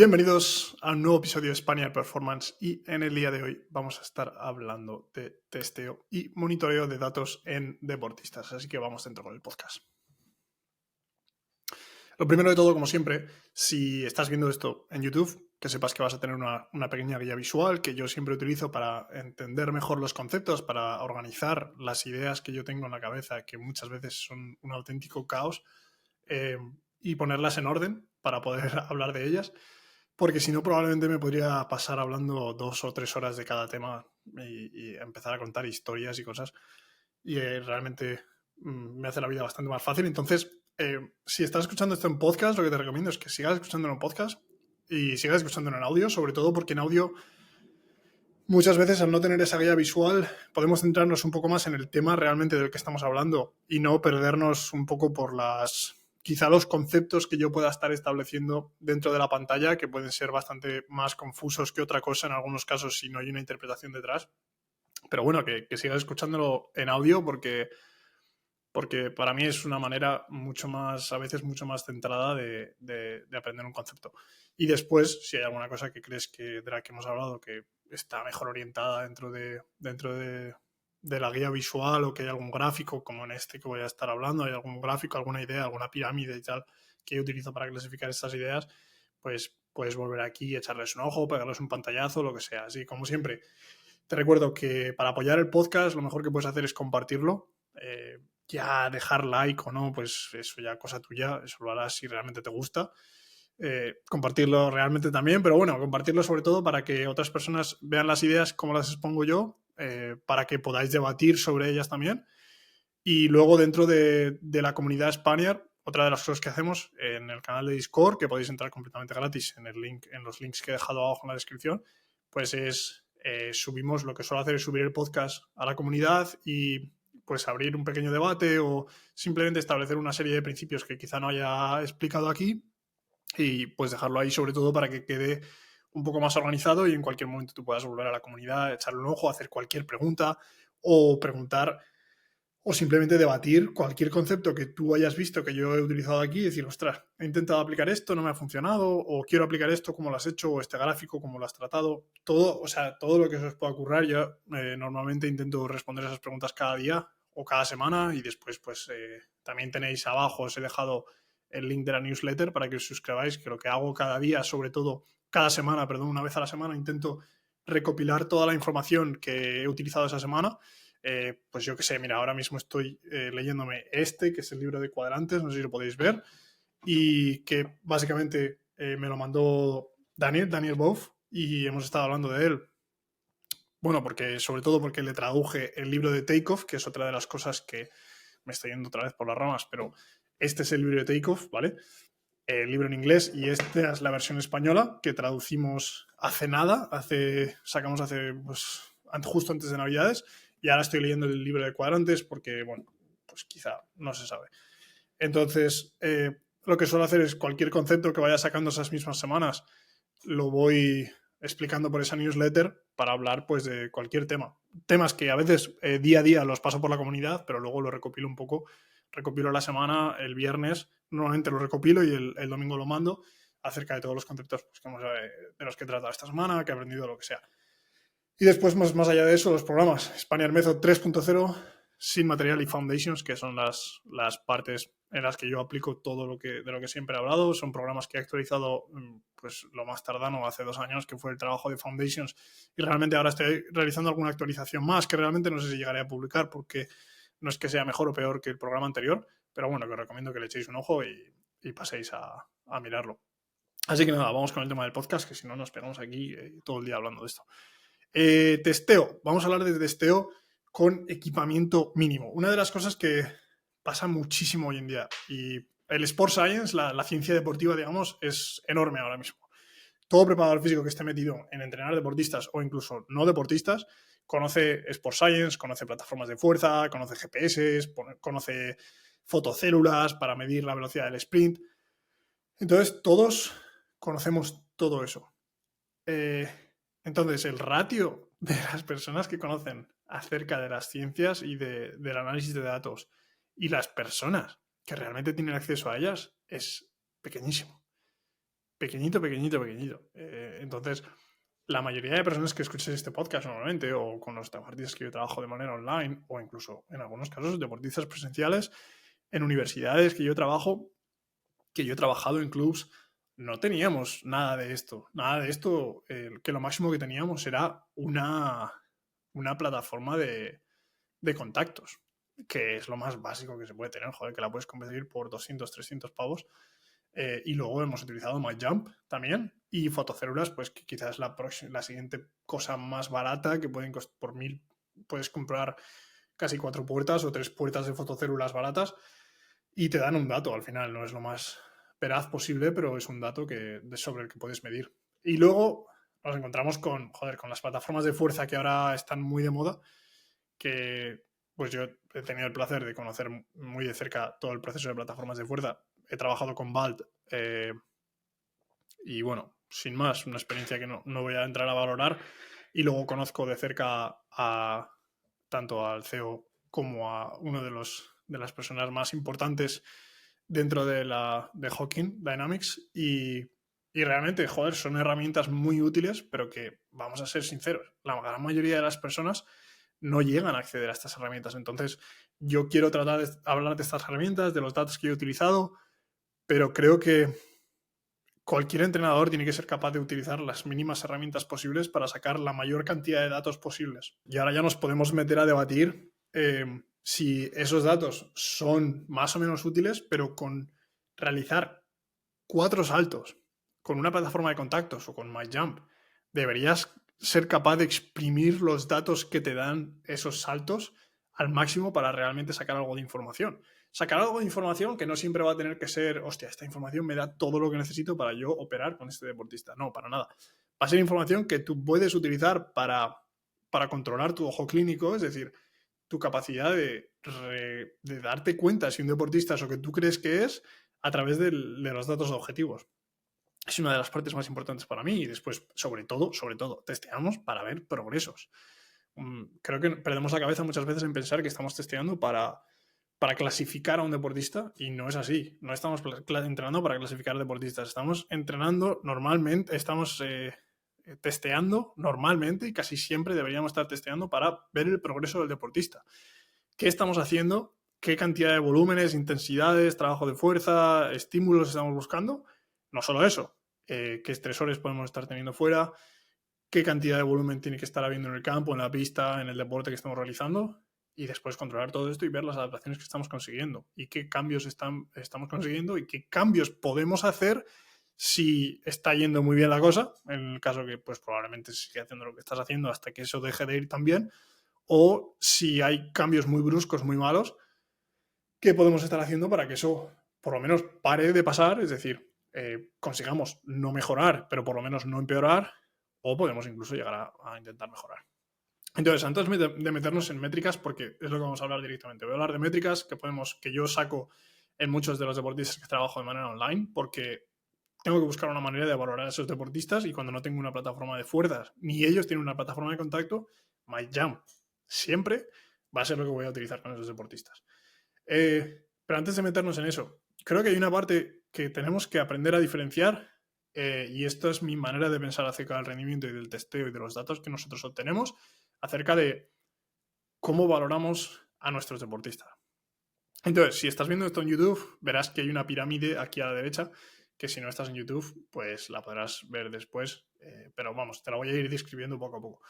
Bienvenidos a un nuevo episodio de Spaniard Performance y en el día de hoy vamos a estar hablando de testeo y monitoreo de datos en deportistas, así que vamos dentro con el podcast. Lo primero de todo, como siempre, si estás viendo esto en YouTube, que sepas que vas a tener una pequeña guía visual que yo siempre utilizo para entender mejor los conceptos, para organizar las ideas que yo tengo en la cabeza, que muchas veces son un auténtico caos, y ponerlas en orden para poder hablar de ellas. Porque si no, probablemente me podría pasar hablando 2 o 3 horas de cada tema y empezar a contar historias y cosas. Y realmente me hace la vida bastante más fácil. Entonces, si estás escuchando esto en podcast, lo que te recomiendo es que sigas escuchándolo en podcast y sigas escuchándolo en audio, sobre todo porque en audio muchas veces al no tener esa guía visual podemos centrarnos un poco más en el tema realmente del que estamos hablando y no perdernos un poco por quizá los conceptos que yo pueda estar estableciendo dentro de la pantalla, que pueden ser bastante más confusos que otra cosa en algunos casos si no hay una interpretación detrás. Pero bueno, que sigas escuchándolo en audio porque para mí es una manera a veces mucho más centrada de aprender un concepto. Y después, si hay alguna cosa que crees de la que hemos hablado que está mejor orientada dentro de la guía visual, o que hay algún gráfico, como en este que voy a estar hablando, hay algún gráfico, alguna idea, alguna pirámide y tal que yo utilizo para clasificar estas ideas, pues puedes volver aquí, echarles un ojo, pegarles un pantallazo, lo que sea. Así como siempre, te recuerdo que para apoyar el podcast lo mejor que puedes hacer es compartirlo. Ya dejar like o no, pues eso ya cosa tuya, eso lo harás si realmente te gusta. Compartirlo realmente también, pero bueno, compartirlo sobre todo para que otras personas vean las ideas como las expongo yo, para que podáis debatir sobre ellas también. Y luego dentro de la comunidad Spaniard, otra de las cosas que hacemos en el canal de Discord, que podéis entrar completamente gratis en los links que he dejado abajo en la descripción, pues subimos, lo que suelo hacer es subir el podcast a la comunidad y pues abrir un pequeño debate o simplemente establecer una serie de principios que quizá no haya explicado aquí y pues dejarlo ahí sobre todo para que quede un poco más organizado y en cualquier momento tú puedas volver a la comunidad, echarle un ojo, hacer cualquier pregunta o preguntar o simplemente debatir cualquier concepto que tú hayas visto que yo he utilizado aquí y decir, ostras, he intentado aplicar esto, no me ha funcionado, o quiero aplicar esto, cómo lo has hecho, o este gráfico, cómo lo has tratado. Todo, o sea, todo lo que se os pueda ocurrir. Yo normalmente intento responder esas preguntas cada día o cada semana y después pues también tenéis abajo, os he dejado el link de la newsletter para que os suscribáis, que lo que hago cada día, sobre todo cada semana, perdón, una vez a la semana, intento recopilar toda la información que he utilizado esa semana. Pues yo qué sé, mira, ahora mismo estoy leyéndome que es el libro de cuadrantes, no sé si lo podéis ver, y que básicamente me lo mandó Daniel Boff, y hemos estado hablando de él. Bueno, sobre todo porque le traduje el libro de Takeoff, que es otra de las cosas que me estoy yendo otra vez por las ramas, pero este es el libro de Takeoff, ¿vale? El libro en inglés, y esta es la versión española que traducimos hace nada, sacamos pues, justo antes de Navidades, y ahora estoy leyendo el libro de cuadrantes porque, bueno, pues quizá no se sabe. Entonces, lo que suelo hacer es cualquier concepto que vaya sacando esas mismas semanas, lo voy explicando por esa newsletter para hablar pues de cualquier tema. Temas que a veces día a día los paso por la comunidad, pero luego lo recopilo un poco. Recopilo la semana, el viernes, normalmente lo recopilo y el domingo lo mando acerca de todos los conceptos pues, de los que he tratado esta semana, que he aprendido, lo que sea. Y después, más allá de eso, los programas Spaniard Method 3.0, Sin Material y Foundations, que son las partes en las que yo aplico todo de lo que siempre he hablado. Son programas que he actualizado pues lo más tardano hace 2 años, que fue el trabajo de Foundations, y realmente ahora estoy realizando alguna actualización más, que realmente no sé si llegaré a publicar porque no es que sea mejor o peor que el programa anterior, pero bueno, que os recomiendo que le echéis un ojo y paséis a mirarlo. Así que nada, vamos con el tema del podcast, que si no nos pegamos aquí todo el día hablando de esto. Testeo. Vamos a hablar de testeo con equipamiento mínimo. Una de las cosas que pasa muchísimo hoy en día, y el Sport Science, la ciencia deportiva, digamos, es enorme ahora mismo. Todo preparador físico que esté metido en entrenar deportistas o incluso no deportistas conoce Sport Science, conoce plataformas de fuerza, conoce GPS, conoce fotocélulas para medir la velocidad del sprint. Entonces, todos conocemos todo eso. Entonces, el ratio de las personas que conocen acerca de las ciencias y del análisis de datos y las personas que realmente tienen acceso a ellas es pequeñísimo. pequeñito, pequeñito, pequeñito. Entonces, la mayoría de personas que escuchen este podcast normalmente, o con los deportistas que yo trabajo de manera online, o incluso en algunos casos deportistas presenciales, en universidades que yo trabajo, que yo he trabajado en clubs, no teníamos nada de esto. Nada de esto, que lo máximo que teníamos era una plataforma de contactos, que es lo más básico que se puede tener, joder, que la puedes conseguir por 200, 300 pavos. Y luego hemos utilizado MyJump también. Y fotocélulas, pues que quizás es la siguiente cosa más barata que pueden costar por 1000. Puedes comprar casi 4 puertas o 3 puertas de fotocélulas baratas y te dan un dato al final. No es lo más veraz posible, pero es un dato sobre el que puedes medir. Y luego nos encontramos con las plataformas de fuerza que ahora están muy de moda, que pues yo he tenido el placer de conocer muy de cerca todo el proceso de plataformas de fuerza. He trabajado con Balt y bueno, sin más, una experiencia que no voy a entrar a valorar. Y luego conozco de cerca tanto al CEO como a uno de las personas más importantes dentro de Hawking Dynamics y realmente, joder, son herramientas muy útiles, pero que, vamos a ser sinceros, la gran mayoría de las personas no llegan a acceder a estas herramientas. Entonces, yo quiero tratar de hablar de estas herramientas, de los datos que yo he utilizado, pero creo que cualquier entrenador tiene que ser capaz de utilizar las mínimas herramientas posibles para sacar la mayor cantidad de datos posibles. Y ahora ya nos podemos meter a debatir si esos datos son más o menos útiles, pero con realizar 4 saltos con una plataforma de contactos o con MyJump, deberías ser capaz de exprimir los datos que te dan esos saltos al máximo para realmente sacar algo de información. Sacar algo de información que no siempre va a tener que ser, hostia, esta información me da todo lo que necesito para yo operar con este deportista. No, para nada. Va a ser información que tú puedes utilizar para controlar tu ojo clínico, es decir, tu capacidad de darte cuenta si un deportista es lo que tú crees que es a través de los datos objetivos. Es una de las partes más importantes para mí y después, sobre todo, testeamos para ver progresos. Creo que perdemos la cabeza muchas veces en pensar que estamos testeando para clasificar a un deportista y no es así. No estamos entrenando para clasificar deportistas. Estamos entrenando normalmente, estamos testeando normalmente y casi siempre deberíamos estar testeando para ver el progreso del deportista. ¿Qué estamos haciendo? ¿Qué cantidad de volúmenes, intensidades, trabajo de fuerza, estímulos estamos buscando? No solo eso, qué estresores podemos estar teniendo fuera, qué cantidad de volumen tiene que estar habiendo en el campo, en la pista, en el deporte que estamos realizando y después controlar todo esto y ver las adaptaciones que estamos consiguiendo y qué cambios estamos consiguiendo y qué cambios podemos hacer si está yendo muy bien la cosa, en el caso que pues probablemente siga haciendo lo que estás haciendo hasta que eso deje de ir tan bien, o si hay cambios muy bruscos, muy malos, ¿qué podemos estar haciendo para que eso por lo menos pare de pasar? Es decir, consigamos no mejorar, pero por lo menos no empeorar, o podemos incluso llegar a intentar mejorar. Entonces, antes de meternos en métricas, porque es lo que vamos a hablar directamente, voy a hablar de métricas que yo saco en muchos de los deportistas que trabajo de manera online, porque tengo que buscar una manera de valorar a esos deportistas y cuando no tengo una plataforma de fuerzas, ni ellos tienen una plataforma de contacto, MyJump siempre va a ser lo que voy a utilizar con esos deportistas. Pero antes de meternos en eso, creo que hay una parte que tenemos que aprender a diferenciar y esto es mi manera de pensar acerca del rendimiento y del testeo y de los datos que nosotros obtenemos acerca de cómo valoramos a nuestros deportistas. Entonces, si estás viendo esto en YouTube, verás que hay una pirámide aquí a la derecha, que si no estás en YouTube, pues la podrás ver después, pero vamos, te la voy a ir describiendo poco a poco.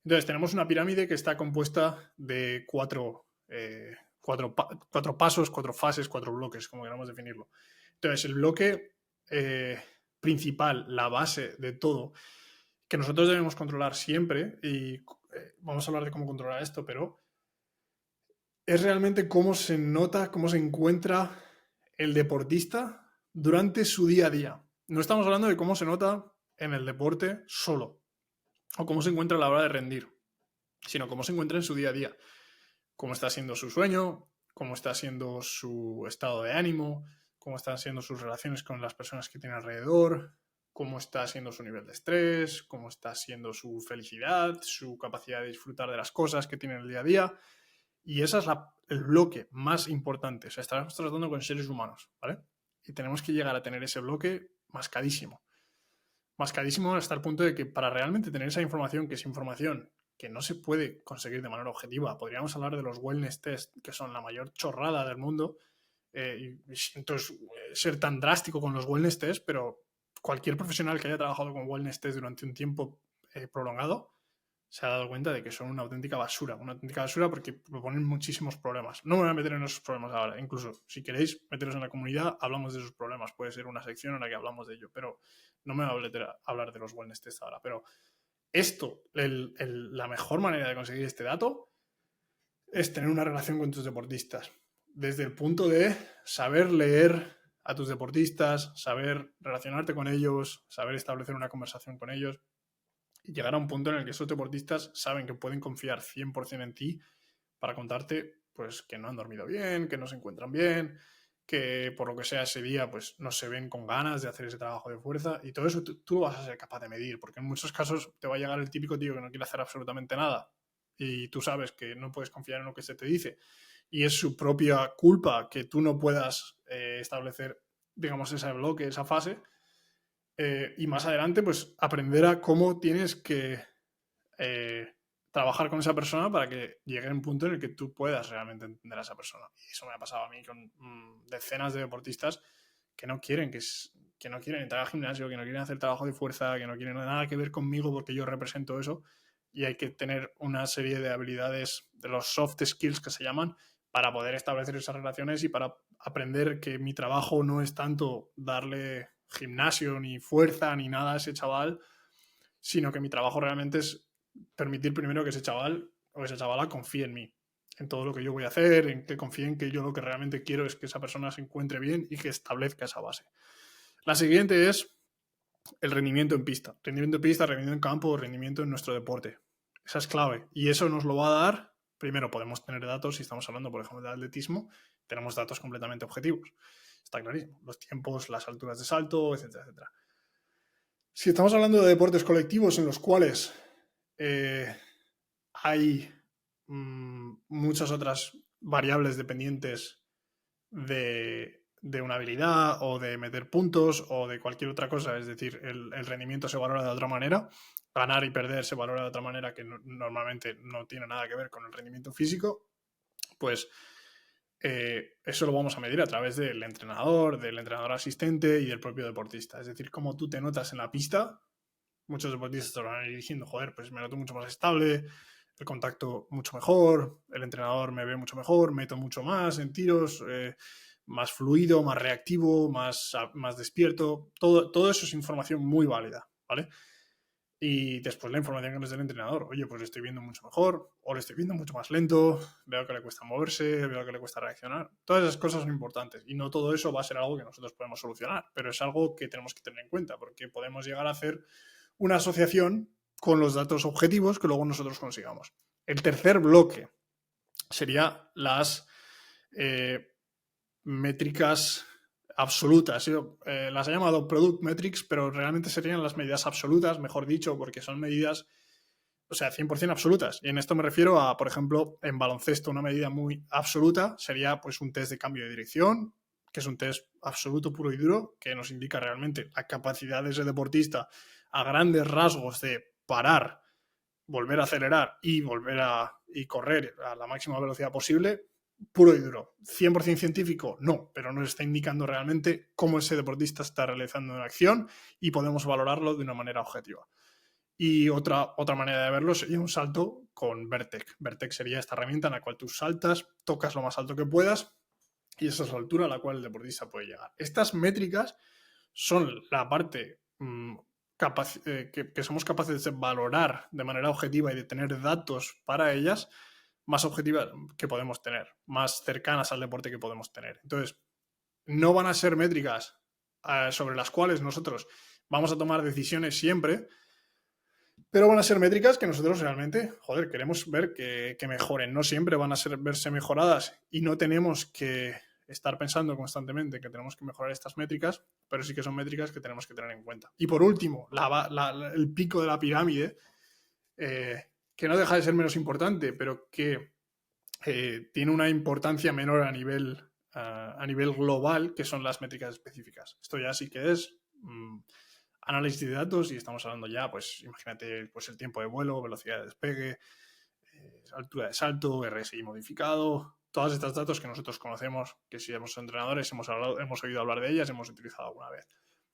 Entonces, tenemos una pirámide que está compuesta de cuatro pasos, 4 fases, 4 bloques, como queramos definirlo. Entonces, el bloque principal, la base de todo, que nosotros debemos controlar siempre, y vamos a hablar de cómo controlar esto, pero es realmente cómo se nota, cómo se encuentra el deportista durante su día a día. No estamos hablando de cómo se nota en el deporte solo, o cómo se encuentra a la hora de rendir, sino cómo se encuentra en su día a día. Cómo está siendo su sueño, cómo está siendo su estado de ánimo, cómo están siendo sus relaciones con las personas que tiene alrededor, cómo está siendo su nivel de estrés, cómo está siendo su felicidad, su capacidad de disfrutar de las cosas que tiene en el día a día. Y ese es el bloque más importante. O sea, estamos tratando con seres humanos, ¿vale? Y tenemos que llegar a tener ese bloque mascadísimo. mascadísimo hasta el punto de que para realmente tener esa información, que es información que no se puede conseguir de manera objetiva, podríamos hablar de los wellness test, que son la mayor chorrada del mundo, y siento ser tan drástico con los wellness test, pero cualquier profesional que haya trabajado con wellness test durante un tiempo prolongado se ha dado cuenta de que son una auténtica basura porque proponen muchísimos problemas. No me voy a meter en esos problemas ahora, incluso si queréis meteros en la comunidad, hablamos de esos problemas, puede ser una sección en la que hablamos de ello, pero no me voy a meter a hablar de los wellness test ahora. Pero esto, la mejor manera de conseguir este dato es tener una relación con tus deportistas, desde el punto de saber leer a tus deportistas, saber relacionarte con ellos, saber establecer una conversación con ellos, y llegar a un punto en el que esos deportistas saben que pueden confiar 100% en ti para contarte pues que no han dormido bien, que no se encuentran bien, que por lo que sea ese día pues no se ven con ganas de hacer ese trabajo de fuerza, y todo eso tú lo vas a ser capaz de medir, porque en muchos casos te va a llegar el típico tío que no quiere hacer absolutamente nada y tú sabes que no puedes confiar en lo que se te dice y es su propia culpa que tú no puedas establecer, digamos, ese bloque, esa fase. Y más adelante, pues aprender a cómo tienes que trabajar con esa persona para que llegue a un punto en el que tú puedas realmente entender a esa persona. Y eso me ha pasado a mí con decenas de deportistas que no quieren, que no quieren entrar al gimnasio, que no quieren hacer trabajo de fuerza, que no quieren nada que ver conmigo porque yo represento eso. Y hay que tener una serie de habilidades, de los soft skills que se llaman, para poder establecer esas relaciones y para aprender que mi trabajo no es tanto darle gimnasio ni fuerza ni nada a ese chaval, sino que mi trabajo realmente es permitir primero que ese chaval o esa chavala confíe en mí, en todo lo que yo voy a hacer, en que confíe en que yo lo que realmente quiero es que esa persona se encuentre bien y que establezca esa base. La siguiente es el rendimiento en pista. Rendimiento en pista, rendimiento en campo, rendimiento en nuestro deporte. Esa es clave. Y eso nos lo va a dar, primero podemos tener datos, si estamos hablando, por ejemplo, de atletismo, tenemos datos completamente objetivos. Está clarísimo. Los tiempos, las alturas de salto, etcétera, etcétera. Si estamos hablando de deportes colectivos en los cuales hay muchas otras variables dependientes de una habilidad o de meter puntos o de cualquier otra cosa, es decir, el rendimiento se valora de otra manera, ganar y perder se valora de otra manera que normalmente no tiene nada que ver con el rendimiento físico, pues eso lo vamos a medir a través del entrenador asistente y del propio deportista. Es decir, cómo tú te notas en la pista. Muchos deportistas te van a ir diciendo, joder, pues me noto mucho más estable, el contacto mucho mejor, el entrenador me ve mucho mejor, meto mucho más en tiros, más fluido, más reactivo, más despierto. Todo eso es información muy válida, ¿vale? Y después la información que nos da el entrenador. Oye, pues le estoy viendo mucho mejor, o le estoy viendo mucho más lento, veo que le cuesta moverse, veo que le cuesta reaccionar. Todas esas cosas son importantes y no todo eso va a ser algo que nosotros podemos solucionar, pero es algo que tenemos que tener en cuenta porque podemos llegar a hacer una asociación con los datos objetivos que luego nosotros consigamos. El tercer bloque sería las métricas absolutas. Yo las he llamado product metrics, pero realmente serían las medidas absolutas, mejor dicho, porque son medidas, o sea, 100% absolutas. Y en esto me refiero a, por ejemplo, en baloncesto, una medida muy absoluta sería pues un test de cambio de dirección, que es un test absoluto, puro y duro, que nos indica realmente la capacidad de ese deportista a grandes rasgos de parar, volver a acelerar y volver a correr a la máxima velocidad posible, puro y duro. 100% científico, no, pero nos está indicando realmente cómo ese deportista está realizando una acción y podemos valorarlo de una manera objetiva. Y otra manera de verlo sería un salto con Vertex. Vertex sería esta herramienta en la cual tú saltas, tocas lo más alto que puedas y esa es la altura a la cual el deportista puede llegar. Estas métricas son la parte que somos capaces de valorar de manera objetiva y de tener datos para ellas más objetivas que podemos tener, más cercanas al deporte que podemos tener. Entonces, no van a ser métricas sobre las cuales nosotros vamos a tomar decisiones siempre, pero van a ser métricas que nosotros realmente, joder, queremos ver que mejoren. No siempre van a verse mejoradas y no tenemos que estar pensando constantemente que tenemos que mejorar estas métricas, pero sí que son métricas que tenemos que tener en cuenta. Y por último, el pico de la pirámide, que no deja de ser menos importante, pero que tiene una importancia menor a nivel global, que son las métricas específicas. Esto ya sí que es análisis de datos y estamos hablando ya, pues imagínate pues, el tiempo de vuelo, velocidad de despegue, altura de salto, RSI modificado, todos estos datos que nosotros conocemos, que si somos entrenadores hemos oído hablar de ellas, hemos utilizado alguna vez.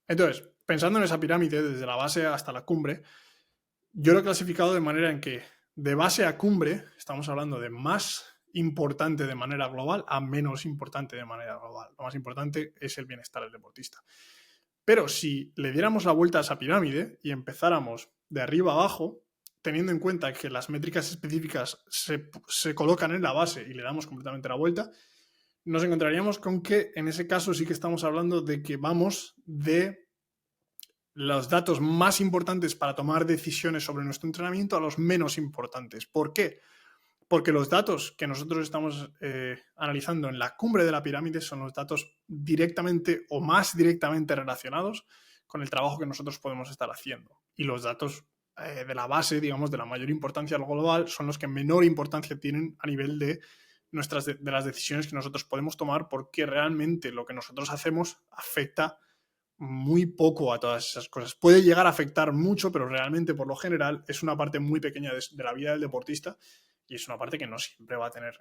Entonces, pensando en esa pirámide, desde la base hasta la cumbre, yo lo he clasificado de manera en que de base a cumbre estamos hablando de más importante de manera global a menos importante de manera global. Lo más importante es el bienestar del deportista. Pero si le diéramos la vuelta a esa pirámide y empezáramos de arriba abajo, teniendo en cuenta que las métricas específicas se colocan en la base y le damos completamente la vuelta, nos encontraríamos con que en ese caso sí que estamos hablando de que vamos de los datos más importantes para tomar decisiones sobre nuestro entrenamiento a los menos importantes. ¿Por qué? Porque los datos que nosotros estamos analizando en la cumbre de la pirámide son los datos directamente o más directamente relacionados con el trabajo que nosotros podemos estar haciendo. Y los datos de la base, digamos, de la mayor importancia global, son los que menor importancia tienen a nivel de las decisiones que nosotros podemos tomar, porque realmente lo que nosotros hacemos afecta muy poco a todas esas cosas. Puede llegar a afectar mucho, pero realmente, por lo general, es una parte muy pequeña de la vida del deportista y es una parte que no siempre va a tener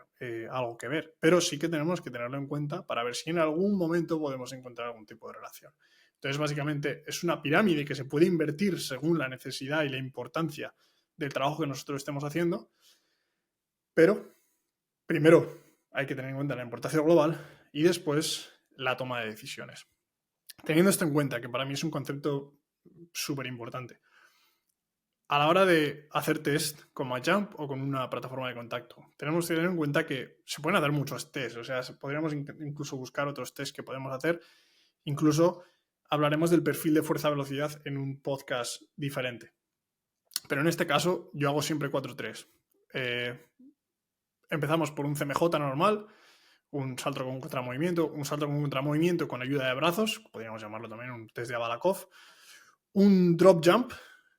algo que ver. Pero sí que tenemos que tenerlo en cuenta para ver si en algún momento podemos encontrar algún tipo de relación. Entonces, básicamente, es una pirámide que se puede invertir según la necesidad y la importancia del trabajo que nosotros estemos haciendo, pero primero hay que tener en cuenta la importancia global y después la toma de decisiones. Teniendo esto en cuenta, que para mí es un concepto súper importante, a la hora de hacer test con MyJump o con una plataforma de contacto, tenemos que tener en cuenta que se pueden hacer muchos tests, o sea, podríamos incluso buscar otros tests que podemos hacer, incluso hablaremos del perfil de fuerza-velocidad en un podcast diferente. Pero en este caso yo hago siempre 4-3. Empezamos por un CMJ normal, un salto con contramovimiento con ayuda de brazos, podríamos llamarlo también un test de Abalakov, un drop jump,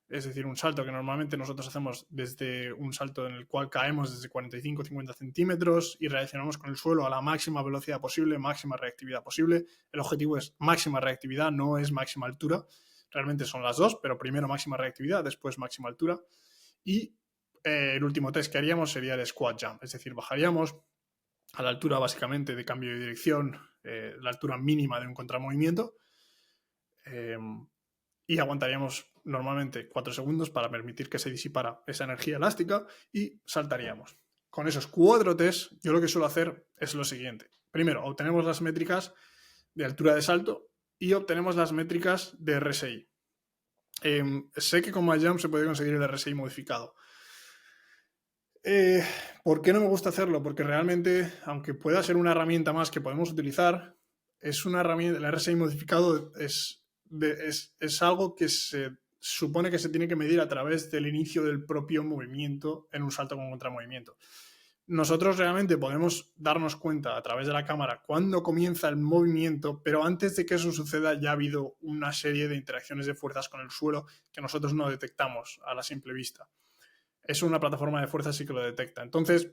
es decir, un salto que normalmente nosotros hacemos desde un salto en el cual caemos desde 45-50 centímetros y reaccionamos con el suelo a la máxima velocidad posible, máxima reactividad posible. El objetivo es máxima reactividad, no es máxima altura. Realmente son las dos, pero primero máxima reactividad, después máxima altura. Y el último test que haríamos sería el squat jump, es decir, bajaríamos a la altura básicamente de cambio de dirección, la altura mínima de un contramovimiento, y aguantaríamos normalmente 4 segundos para permitir que se disipara esa energía elástica y saltaríamos. Con esos 4 tests, yo lo que suelo hacer es lo siguiente. Primero, obtenemos las métricas de altura de salto y obtenemos las métricas de RSI. Sé que con MyJump se puede conseguir el RSI modificado. ¿Por qué no me gusta hacerlo? Porque realmente, aunque pueda ser una herramienta más que podemos utilizar, es una herramienta, el RSI modificado es algo que se supone que se tiene que medir a través del inicio del propio movimiento en un salto con contramovimiento. Nosotros realmente podemos darnos cuenta a través de la cámara cuándo comienza el movimiento, pero antes de que eso suceda ya ha habido una serie de interacciones de fuerzas con el suelo que nosotros no detectamos a la simple vista. Eso una plataforma de fuerza sí que lo detecta. Entonces,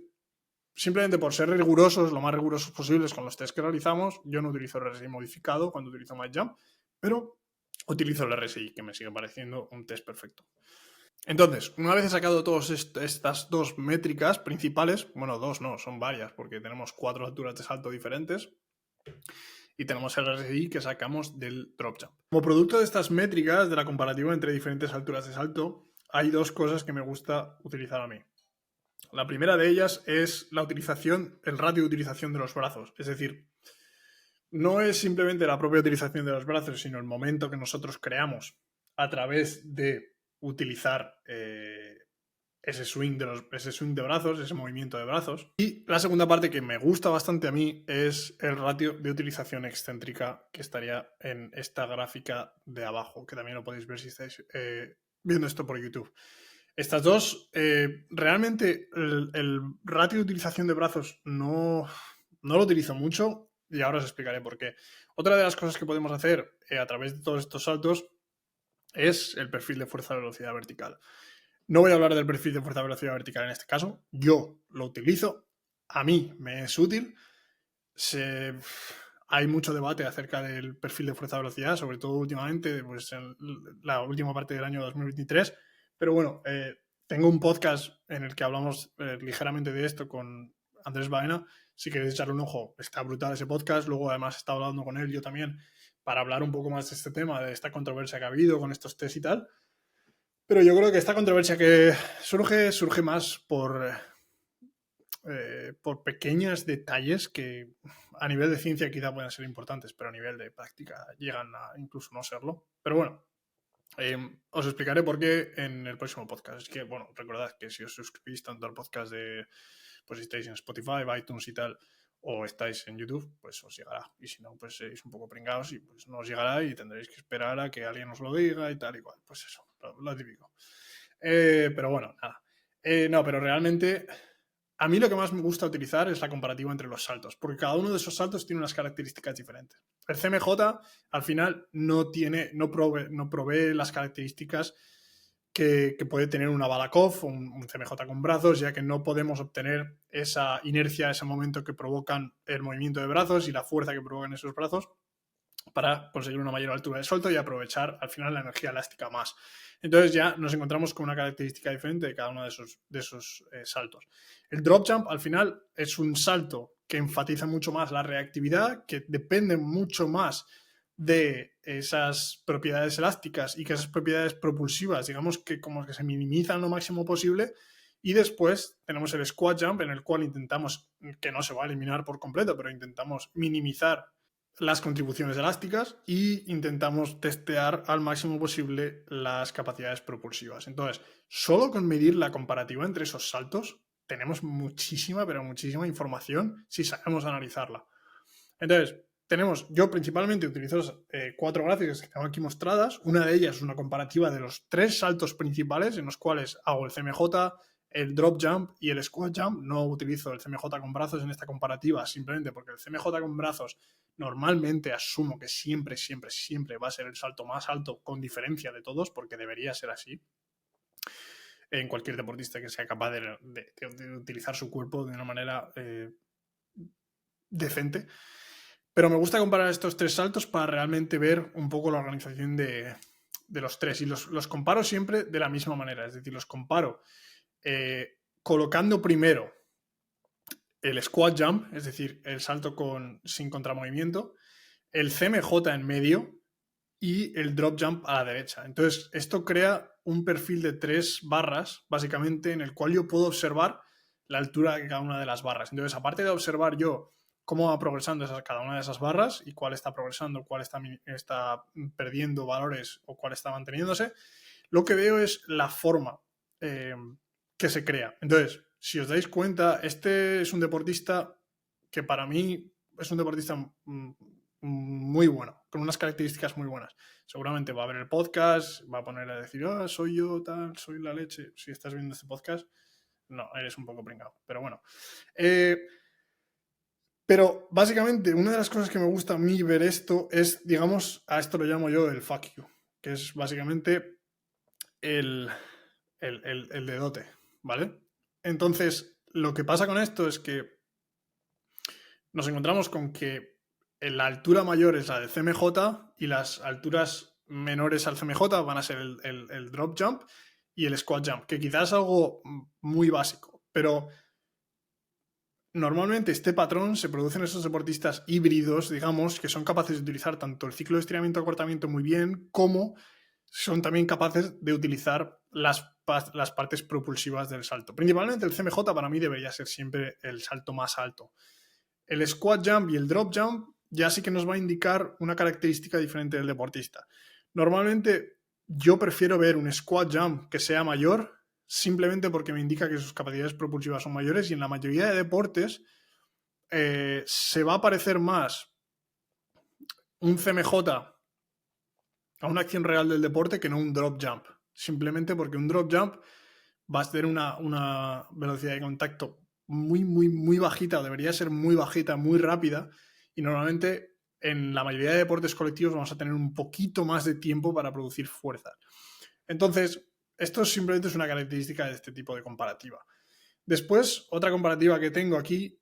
simplemente por ser rigurosos, lo más rigurosos posibles con los tests que realizamos, yo no utilizo el RSI modificado cuando utilizo MyJump, pero utilizo el RSI, que me sigue pareciendo un test perfecto. Entonces, una vez he sacado todas estas dos métricas principales, bueno, dos no, son varias, porque tenemos 4 alturas de salto diferentes y tenemos el RSI que sacamos del drop jump. Como producto de estas métricas, de la comparativa entre diferentes alturas de salto, hay 2 cosas que me gusta utilizar a mí. La primera de ellas es la utilización, el ratio de utilización de los brazos. Es decir, no es simplemente la propia utilización de los brazos, sino el momento que nosotros creamos a través de utilizar ese swing de brazos, ese movimiento de brazos. Y la segunda parte que me gusta bastante a mí es el ratio de utilización excéntrica que estaría en esta gráfica de abajo, que también lo podéis ver si estáis viendo esto por YouTube. Estas dos, realmente el ratio de utilización de brazos no lo utilizo mucho y ahora os explicaré por qué. Otra de las cosas que podemos hacer a través de todos estos saltos es el perfil de fuerza-velocidad vertical. No voy a hablar del perfil de fuerza-velocidad vertical en este caso. Yo lo utilizo. A mí me es útil. hay mucho debate acerca del perfil de fuerza-velocidad, sobre todo últimamente, pues en la última parte del año 2023. Pero bueno, tengo un podcast en el que hablamos ligeramente de esto con Andrés Baena. Si queréis echarle un ojo, está brutal ese podcast. Luego, además, he estado hablando con él yo también para hablar un poco más de este tema, de esta controversia que ha habido con estos test y tal. Pero yo creo que esta controversia que surge más por pequeños detalles que a nivel de ciencia quizá puedan ser importantes, pero a nivel de práctica llegan a incluso no serlo. Pero bueno, os explicaré por qué en el próximo podcast. Es que, bueno, recordad que si os suscribís tanto al podcast de, pues si estáis en Spotify, iTunes y tal, o estáis en YouTube, pues os llegará. Y si no, pues seréis un poco pringados y pues no os llegará y tendréis que esperar a que alguien os lo diga y tal y cual. Pues eso, lo típico. Pero bueno, nada. No, pero realmente a mí lo que más me gusta utilizar es la comparativa entre los saltos, porque cada uno de esos saltos tiene unas características diferentes. El CMJ al final no provee las características que puede tener una Balakov o un CMJ con brazos, ya que no podemos obtener esa inercia, ese momento que provocan el movimiento de brazos y la fuerza que provocan esos brazos para conseguir una mayor altura de salto y aprovechar al final la energía elástica más. Entonces ya nos encontramos con una característica diferente de cada uno de esos saltos. El drop jump al final es un salto que enfatiza mucho más la reactividad, que depende mucho más de esas propiedades elásticas y que esas propiedades propulsivas, digamos que como que se minimizan lo máximo posible. Y después tenemos el squat jump, en el cual intentamos, que no se va a eliminar por completo, pero intentamos minimizar las contribuciones elásticas y intentamos testear al máximo posible las capacidades propulsivas. Entonces, solo con medir la comparativa entre esos saltos tenemos muchísima, pero muchísima información si sabemos analizarla. Entonces, yo principalmente utilizo 4 gráficas que tengo aquí mostradas. Una de ellas es una comparativa de los 3 saltos principales en los cuales hago el CMJ, el drop jump y el squat jump. No utilizo el CMJ con brazos en esta comparativa simplemente porque el CMJ con brazos normalmente asumo que siempre va a ser el salto más alto con diferencia de todos, porque debería ser así en cualquier deportista que sea capaz de utilizar su cuerpo de una manera decente. Pero me gusta comparar estos 3 saltos para realmente ver un poco la organización de los 3. Y los comparo siempre de la misma manera. Es decir, los comparo colocando primero el squat jump, es decir, el salto sin contramovimiento, el CMJ en medio y el drop jump a la derecha. Entonces, esto crea un perfil de 3 barras, básicamente, en el cual yo puedo observar la altura de cada una de las barras. Entonces, aparte de observar yo cómo va progresando cada una de esas barras y cuál está progresando, cuál está perdiendo valores o cuál está manteniéndose, lo que veo es la forma que se crea. Entonces, si os dais cuenta, este es un deportista que para mí es un deportista muy bueno, con unas características muy buenas. Seguramente va a ver el podcast, va a poner a decir, soy yo, tal, soy la leche. Si estás viendo este podcast, no, eres un poco pringado. Pero bueno. Pero básicamente, una de las cosas que me gusta a mí ver esto es, digamos, a esto lo llamo yo el fuck you, que es básicamente el dedote, ¿vale? Entonces, lo que pasa con esto es que nos encontramos con que la altura mayor es la del CMJ y las alturas menores al CMJ van a ser el drop jump y el squat jump, que quizás es algo muy básico, pero normalmente este patrón se produce en esos deportistas híbridos, digamos, que son capaces de utilizar tanto el ciclo de estiramiento-acortamiento muy bien, como son también capaces de utilizar las partes propulsivas del salto. Principalmente el CMJ para mí debería ser siempre el salto más alto. El squat jump y el drop jump ya sí que nos va a indicar una característica diferente del deportista. Normalmente yo prefiero ver un squat jump que sea mayor simplemente porque me indica que sus capacidades propulsivas son mayores y en la mayoría de deportes se va a parecer más un CMJ a una acción real del deporte que no un drop jump. Simplemente porque un drop jump va a tener una velocidad de contacto muy bajita, o debería ser muy bajita, muy rápida, y normalmente en la mayoría de deportes colectivos vamos a tener un poquito más de tiempo para producir fuerza. Entonces, esto simplemente es una característica de este tipo de comparativa. Después, otra comparativa que tengo aquí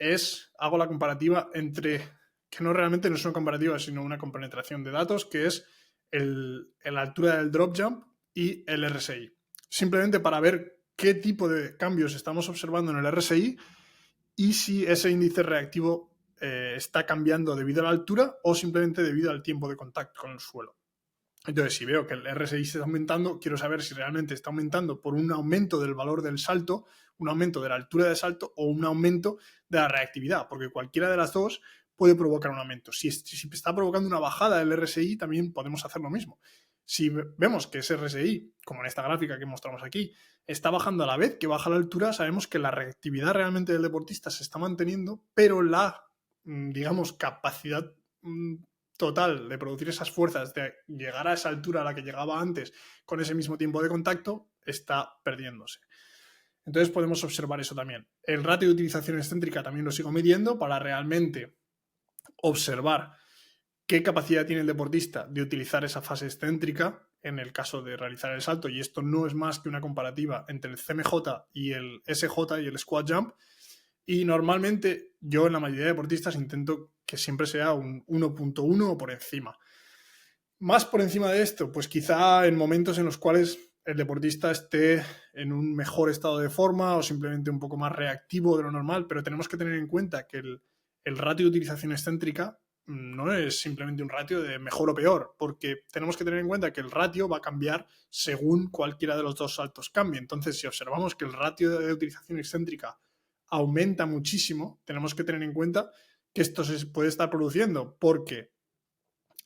hago la comparativa entre que realmente no es una comparativa, sino una compenetración de datos, que es la altura del drop jump y el RSI. Simplemente para ver qué tipo de cambios estamos observando en el RSI y si ese índice reactivo está cambiando debido a la altura o simplemente debido al tiempo de contacto con el suelo. Entonces, si veo que el RSI está aumentando, quiero saber si realmente está aumentando por un aumento del valor del salto, un aumento de la altura de salto o un aumento de la reactividad, porque cualquiera de las dos puede provocar un aumento. Si está provocando una bajada del RSI, también podemos hacer lo mismo. Si vemos que ese RSI, como en esta gráfica que mostramos aquí, está bajando a la vez que baja la altura, sabemos que la reactividad realmente del deportista se está manteniendo, pero la, digamos, capacidad total de producir esas fuerzas, de llegar a esa altura a la que llegaba antes con ese mismo tiempo de contacto, está perdiéndose. Entonces podemos observar eso también. El ratio de utilización excéntrica también lo sigo midiendo para realmente observar qué capacidad tiene el deportista de utilizar esa fase excéntrica en el caso de realizar el salto, y esto no es más que una comparativa entre el CMJ y el SJ y el squat jump, y normalmente yo en la mayoría de deportistas intento que siempre sea un 1.1 o por encima. Más por encima de esto, pues quizá en momentos en los cuales el deportista esté en un mejor estado de forma o simplemente un poco más reactivo de lo normal, pero tenemos que tener en cuenta que el ratio de utilización excéntrica no es simplemente un ratio de mejor o peor, porque tenemos que tener en cuenta que el ratio va a cambiar según cualquiera de los dos saltos cambie. Entonces, si observamos que el ratio de utilización excéntrica aumenta muchísimo, tenemos que tener en cuenta que esto se puede estar produciendo porque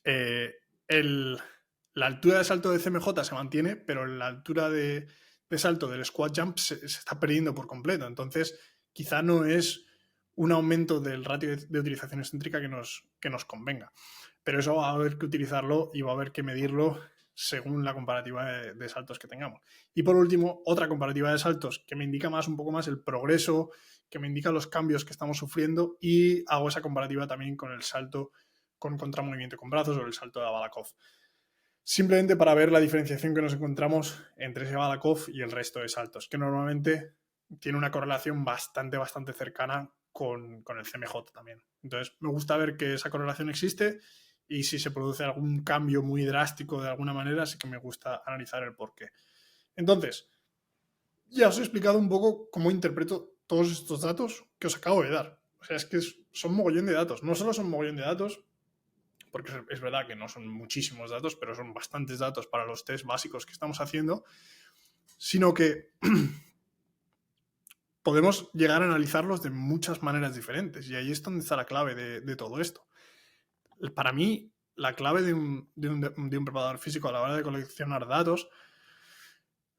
la altura de salto de CMJ se mantiene, pero la altura de salto del squat jump se está perdiendo por completo. Entonces, quizá no es un aumento del ratio de utilización excéntrica que nos convenga. Pero eso va a haber que utilizarlo y va a haber que medirlo según la comparativa de saltos que tengamos. Y por último, otra comparativa de saltos que me indica un poco más el progreso, que me indica los cambios que estamos sufriendo, y hago esa comparativa también con el salto con contramovimiento con brazos o el salto de Abalakov. Simplemente para ver la diferenciación que nos encontramos entre ese Abalakov y el resto de saltos, que normalmente tiene una correlación bastante cercana con el CMJ también. Entonces, me gusta ver que esa correlación existe, y si se produce algún cambio muy drástico de alguna manera, sí que me gusta analizar el porqué. Entonces, ya os he explicado un poco cómo interpreto todos estos datos que os acabo de dar. O sea, es que son mogollón de datos. No solo son mogollón de datos, porque es verdad que no son muchísimos datos, pero son bastantes datos para los test básicos que estamos haciendo, sino que podemos llegar a analizarlos de muchas maneras diferentes, y ahí es donde está la clave de todo esto. Para mí, la clave de un preparador físico a la hora de coleccionar datos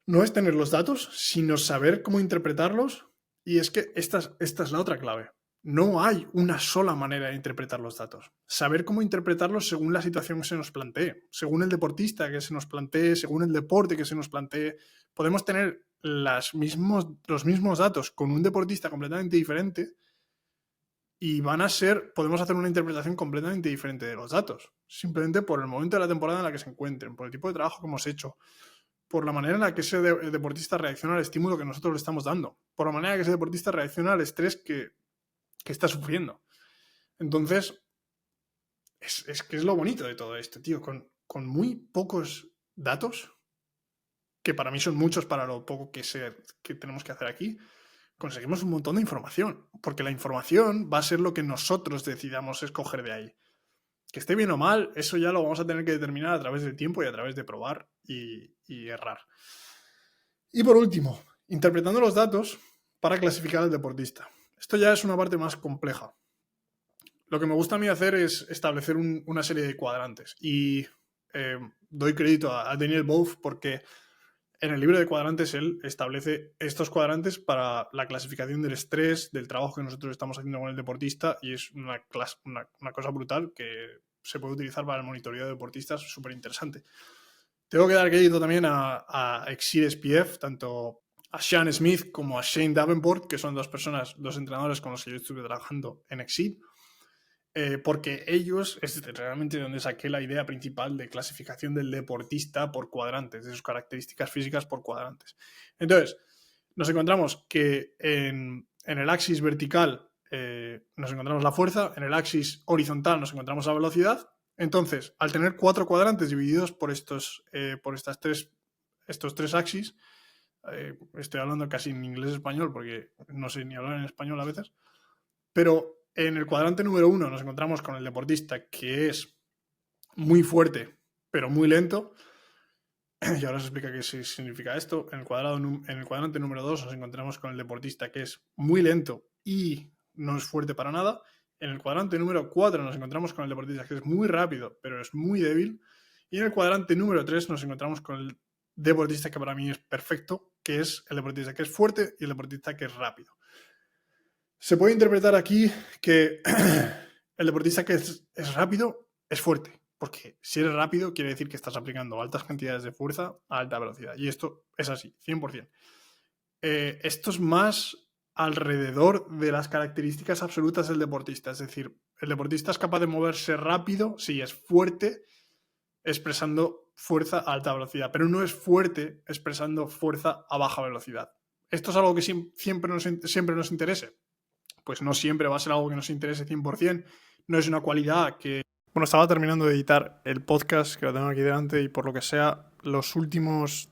no es tener los datos, sino saber cómo interpretarlos, y es que esta es la otra clave. No hay una sola manera de interpretar los datos. Saber cómo interpretarlos según la situación que se nos plantee, según el deportista que se nos plantee, según el deporte que se nos plantee. Podemos tener los mismos datos con un deportista completamente diferente y podemos hacer una interpretación completamente diferente de los datos, simplemente por el momento de la temporada en la que se encuentren, por el tipo de trabajo que hemos hecho, por la manera en la que ese deportista reacciona al estímulo que nosotros le estamos dando, por la manera en la que ese deportista reacciona al estrés que está sufriendo. Entonces, es que es lo bonito de todo esto, tío. Con muy pocos datos, que para mí son muchos para lo poco que tenemos que hacer aquí, conseguimos un montón de información, porque la información va a ser lo que nosotros decidamos escoger de ahí. Que esté bien o mal, eso ya lo vamos a tener que determinar a través del tiempo y a través de probar y errar. Y por último, interpretando los datos para clasificar al deportista. Esto ya es una parte más compleja. Lo que me gusta a mí hacer es establecer una serie de cuadrantes, y doy crédito a Daniel Bowe porque en el libro de cuadrantes él establece estos cuadrantes para la clasificación del estrés, del trabajo que nosotros estamos haciendo con el deportista, y es una cosa brutal que se puede utilizar para el monitoreo de deportistas, súper interesante. Tengo que dar crédito también a Exceed SPF, tanto a Sean Smith como a Shane Davenport, que son dos entrenadores con los que yo estuve trabajando en Exceed, porque ellos es realmente donde saqué la idea principal de clasificación del deportista por cuadrantes, de sus características físicas por cuadrantes. Entonces, nos encontramos que en el axis vertical nos encontramos la fuerza, en el axis horizontal nos encontramos la velocidad. Entonces, al tener 4 cuadrantes divididos por estos tres axis, estoy hablando casi en inglés-español porque no sé ni hablar en español a veces, pero en el cuadrante número 1 nos encontramos con el deportista que es muy fuerte, pero muy lento. Y ahora os explica qué significa esto. En el cuadrante número 2 nos encontramos con el deportista que es muy lento y no es fuerte para nada. En el cuadrante número 4 nos encontramos con el deportista que es muy rápido, pero es muy débil. Y en el cuadrante número 3 nos encontramos con el deportista que para mí es perfecto, que es el deportista que es fuerte y el deportista que es rápido. Se puede interpretar aquí que el deportista que es rápido es fuerte, porque si eres rápido quiere decir que estás aplicando altas cantidades de fuerza a alta velocidad. Y esto es así, 100%. Esto es más alrededor de las características absolutas del deportista. Es decir, el deportista es capaz de moverse rápido, sí, es fuerte expresando fuerza a alta velocidad, pero no es fuerte expresando fuerza a baja velocidad. ¿Esto es algo que siempre nos interese? Pues no siempre va a ser algo que nos interese 100%. No es una cualidad que... Bueno, estaba terminando de editar el podcast, que lo tengo aquí delante, y por lo que sea, los últimos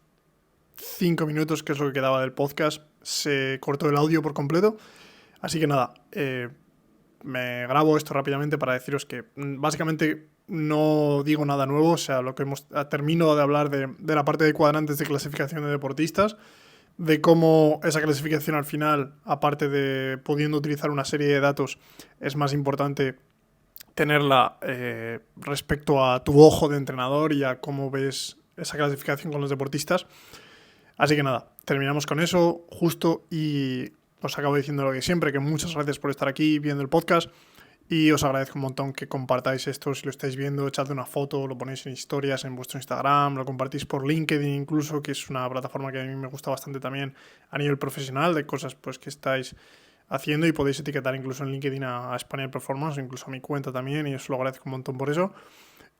5 minutos, que es lo que quedaba del podcast, se cortó el audio por completo. Así que nada, me grabo esto rápidamente para deciros que básicamente no digo nada nuevo. O sea, lo que termino de hablar de la parte de cuadrantes de clasificación de deportistas, de cómo esa clasificación al final, aparte de pudiendo utilizar una serie de datos, es más importante tenerla respecto a tu ojo de entrenador y a cómo ves esa clasificación con los deportistas. Así que nada, terminamos con eso justo y os acabo diciendo lo que siempre, que muchas gracias por estar aquí viendo el podcast y os agradezco un montón que compartáis esto. Si lo estáis viendo, echadle una foto, lo ponéis en historias en vuestro Instagram, lo compartís por LinkedIn incluso, que es una plataforma que a mí me gusta bastante también a nivel profesional, de cosas pues que estáis haciendo, y podéis etiquetar incluso en LinkedIn a Spaniard Performance, incluso a mi cuenta también, y os lo agradezco un montón por eso.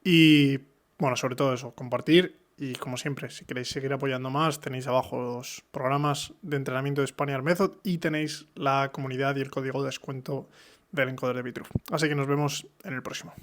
Y bueno, sobre todo eso, compartir. Y como siempre, si queréis seguir apoyando más, tenéis abajo los programas de entrenamiento de Spaniard Method y tenéis la comunidad y el código de descuento del encoder de Vitruve. Así que nos vemos en el próximo.